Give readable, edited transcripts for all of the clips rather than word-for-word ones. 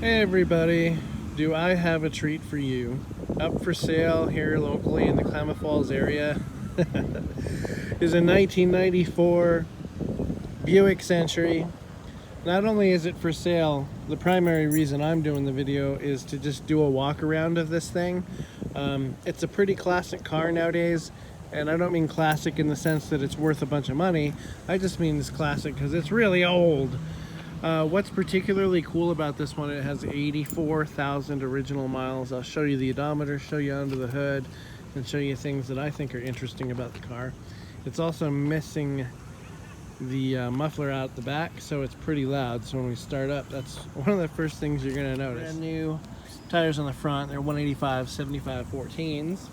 Hey everybody, do I have a treat for you? Up for sale here locally in the Klamath Falls area is a 1994 Buick Century. Not only is it for sale, the primary reason I'm doing the video is to just do a walk around of this thing. It's a pretty classic car nowadays, and I don't mean classic in the sense that it's worth a bunch of money. I just mean it's classic because it's really old. What's particularly cool about this one, it has 84,000 original miles. I'll show you the odometer, show you under the hood, and show you things that I think are interesting about the car. It's also missing the muffler out the back, so it's pretty loud. So when we start up, that's one of the first things you're going to notice. Brand new tires on the front, they're 185 75 14s.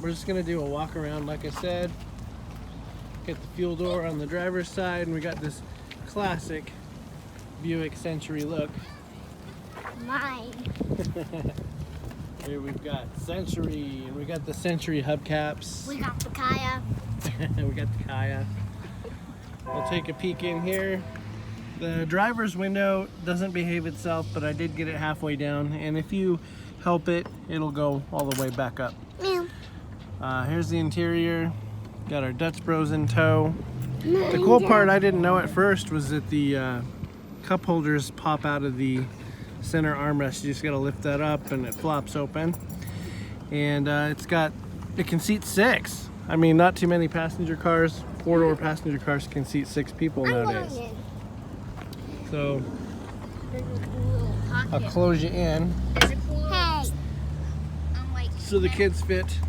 We're just going to do a walk around, like I said. Get the fuel door on the driver's side, and we got this classic Buick Century look. Mine. Here we've got Century, and we got the Century hubcaps. We got the Kaya. We got the Kaya. We'll take a peek in here. The driver's window doesn't behave itself, but I did get it halfway down, and if you help it, it'll go all the way back up. Meow. Here's the interior. Got our Dutch Bros in tow. The cool part I didn't know at first was that the cup holders pop out of the center armrest. You just gotta lift that up and it flops open. And it can seat 6. I mean, not too many passenger cars, 4-door passenger cars can seat 6 people nowadays. So I'll close you in. Hey. So the kids fit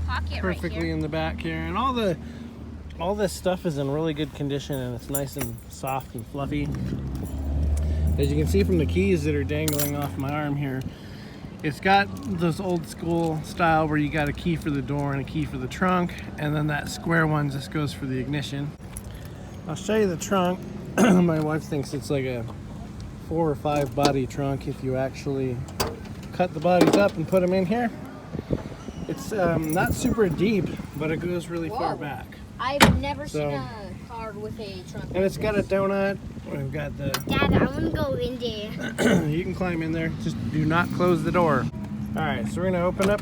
perfectly in the back here, and all this stuff is in really good condition, and it's nice and soft and fluffy. As you can see from the keys that are dangling off my arm here, it's got those old school style where you got a key for the door and a key for the trunk, and then that square one just goes for the ignition. I'll show you the trunk. My wife thinks it's like a 4 or 5 body trunk if you actually cut the bodies up and put them in here. It's not super deep, but it goes really far back. I've never seen a car with a trunk. And it's got a donut. We've got the... Dad, I want to go in there. You can climb in there. Just do not close the door. Alright, so we're going to open up.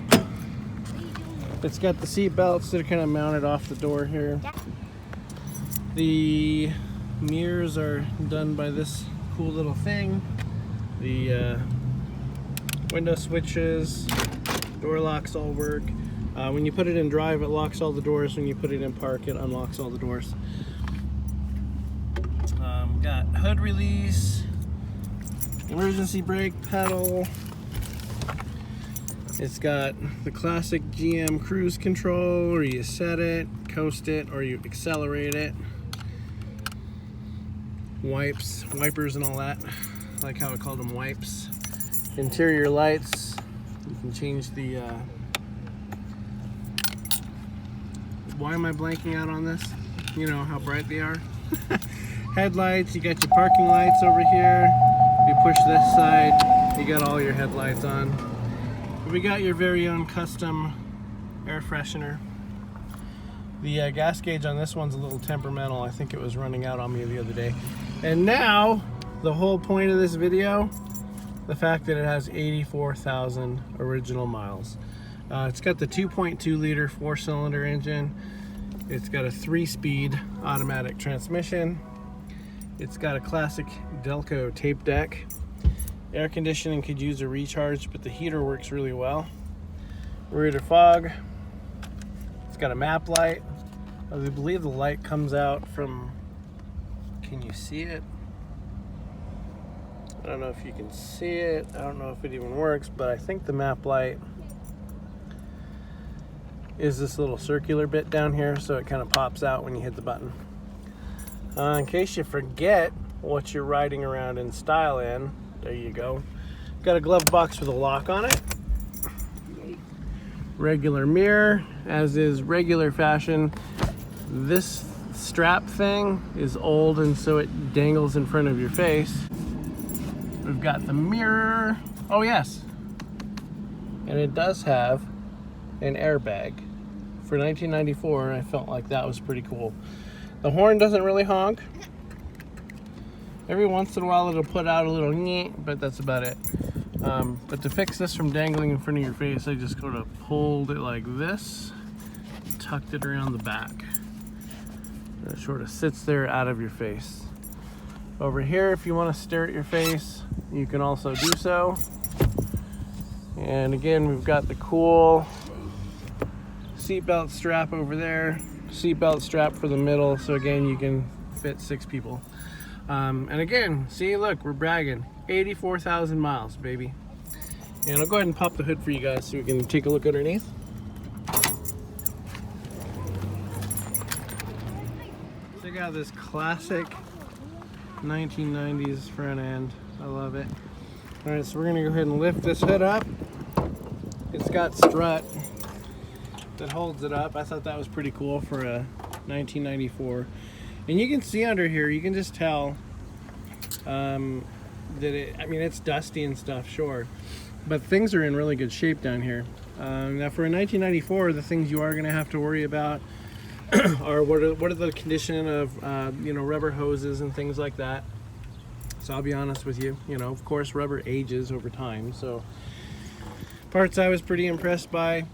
It's got the seat belts that are kind of mounted off the door here. The mirrors are done by this cool little thing. The window switches, door locks all work. When you put it in drive, it locks all the doors. When you put it in park, it unlocks all the doors. Got hood release, emergency brake pedal. It's got the classic GM cruise control, where you set it, coast it, or you accelerate it. Wipers and all that. I like how I called them wipes. Interior lights. You can change the why am I blanking out on this? You know how bright they are. Headlights, you got your parking lights over here. You push this side, you got all your headlights on. We got your very own custom air freshener. The gas gauge on this one's a little temperamental. I think it was running out on me the other day. And now, the whole point of this video, the fact that it has 84,000 original miles. It's got the 2.2 liter 4-cylinder engine. It's got a 3-speed automatic transmission. It's got a classic Delco tape deck. Air conditioning could use a recharge, but the heater works really well. Rear fog. It's got a map light. I believe the light comes out from, can you see it? I don't know if you can see it. I don't know if it even works, but I think the map light is this little circular bit down here, so it kind of pops out when you hit the button. In case you forget what you're riding around in style in, there you go. Got a glove box with a lock on it. Regular mirror, as is regular fashion. This strap thing is old, and so it dangles in front of your face. We've got the mirror. Oh yes, and it does have an airbag. For 1994, I felt like that was pretty cool. The horn doesn't really honk. Every once in a while it'll put out a little nyeh, but that's about it. But to fix this from dangling in front of your face, I just sort of pulled it like this, tucked it around the back. And it sort of sits there out of your face. Over here, if you want to stare at your face, you can also do so. And again, we've got the cool seatbelt strap over there, seatbelt strap for the middle, so again, you can fit 6 people. And again, see, look, we're bragging. 84,000 miles, baby. And I'll go ahead and pop the hood for you guys so we can take a look underneath. Check out this classic 1990s front end. I love it. All right, so we're gonna go ahead and lift this hood up. It's got strut that holds it up. I thought that was pretty cool for a 1994. And you can see under here, you can just tell that it's dusty and stuff, sure, but things are in really good shape down here. Now for a 1994, the things you are going to have to worry about are what are the condition of rubber hoses and things like that. So I'll be honest with you, of course rubber ages over time, so parts I was pretty impressed by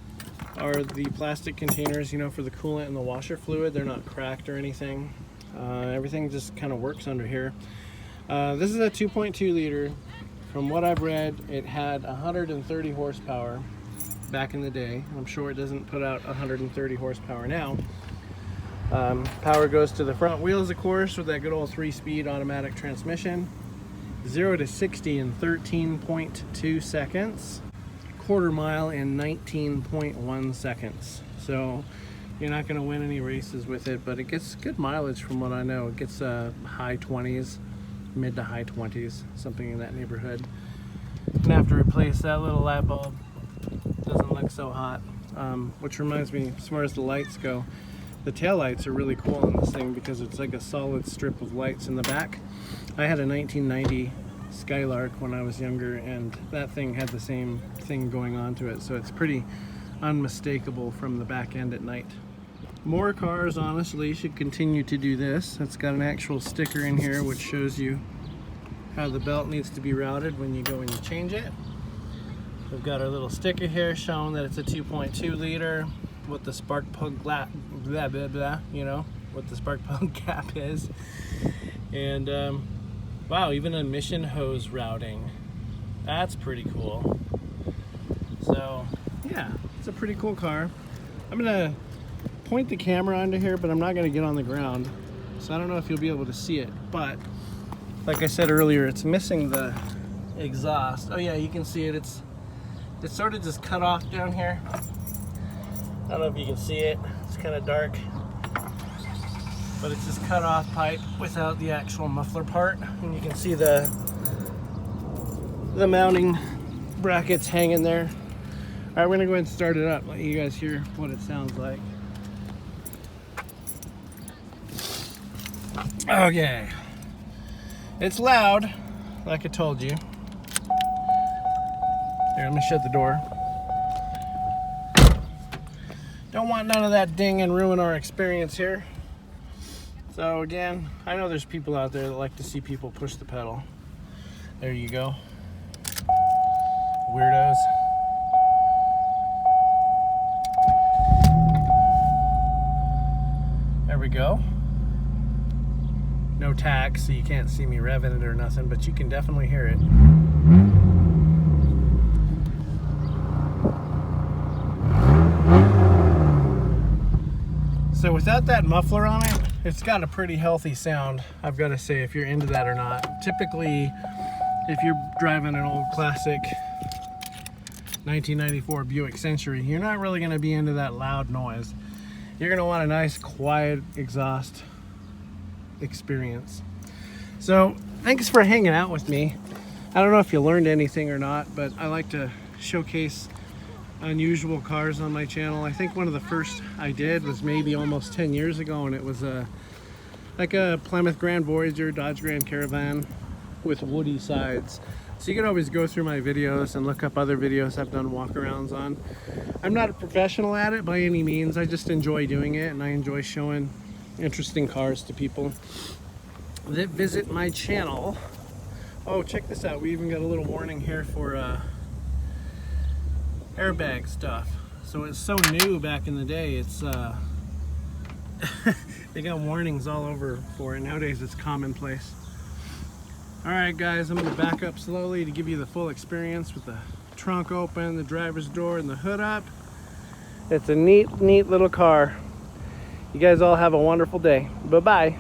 are the plastic containers, for the coolant and the washer fluid. They're not cracked or anything. Everything just kind of works under here. This is a 2.2 liter. From what I've read, it had 130 horsepower back in the day. I'm sure it doesn't put out 130 horsepower now. Power goes to the front wheels, of course, with that good old 3-speed automatic transmission. 0 to 60 in 13.2 seconds. Quarter mile in 19.1 seconds. So you're not going to win any races with it, but it gets good mileage from what I know. It gets high 20s, mid to high 20s, something in that neighborhood. Gonna have to replace that little light bulb. Doesn't look so hot. Which reminds me, as far as the lights go, the tail lights are really cool on this thing because it's like a solid strip of lights in the back. I had a 1990 Skylark when I was younger, and that thing had the same thing going on to it, so it's pretty unmistakable from the back end at night. More cars, honestly, should continue to do this. It's got an actual sticker in here which shows you how the belt needs to be routed when you go and you change it. We've got our little sticker here showing that it's a 2.2 liter, what the spark plug what the spark plug gap is. And wow, even emission hose routing. That's pretty cool. So yeah, it's a pretty cool car. I'm gonna point the camera onto here, but I'm not gonna get on the ground, so I don't know if you'll be able to see it. But like I said earlier, it's missing the exhaust. Oh yeah, you can see it. It's sort of just cut off down here. I don't know if you can see it. It's kind of dark, but it's just cut off pipe without the actual muffler part, and you can see the mounting brackets hanging there. All right, we're gonna go ahead and start it up, let you guys hear what it sounds like. Okay, it's loud, like I told you. Here, let me shut the door. Don't want none of that ding and ruin our experience here. So again, I know there's people out there that like to see people push the pedal. There you go. Weirdos. There we go. No tax, so you can't see me revving it or nothing, but you can definitely hear it. So without that muffler on it, it's got a pretty healthy sound, I've got to say, if you're into that or not. Typically, if you're driving an old classic 1994 Buick Century, you're not really going to be into that loud noise. You're going to want a nice, quiet exhaust experience. So, thanks for hanging out with me. I don't know if you learned anything or not, but I like to showcase unusual cars on my channel. I think one of the first I did was maybe almost 10 years ago, and it was like a Plymouth Grand Voyager Dodge Grand Caravan with woody sides. So you can always go through my videos and look up other videos I've done walkarounds on. I'm not a professional at it by any means. I just enjoy doing it, and I enjoy showing interesting cars to people. visit my channel. Oh, check this out. We even got a little warning here for airbag stuff. So it's so new back in the day. It's they got warnings all over for it. Nowadays it's commonplace. Alright guys, I'm going to back up slowly to give you the full experience with the trunk open, the driver's door, and the hood up. It's a neat little car. You guys all have a wonderful day. Bye-bye.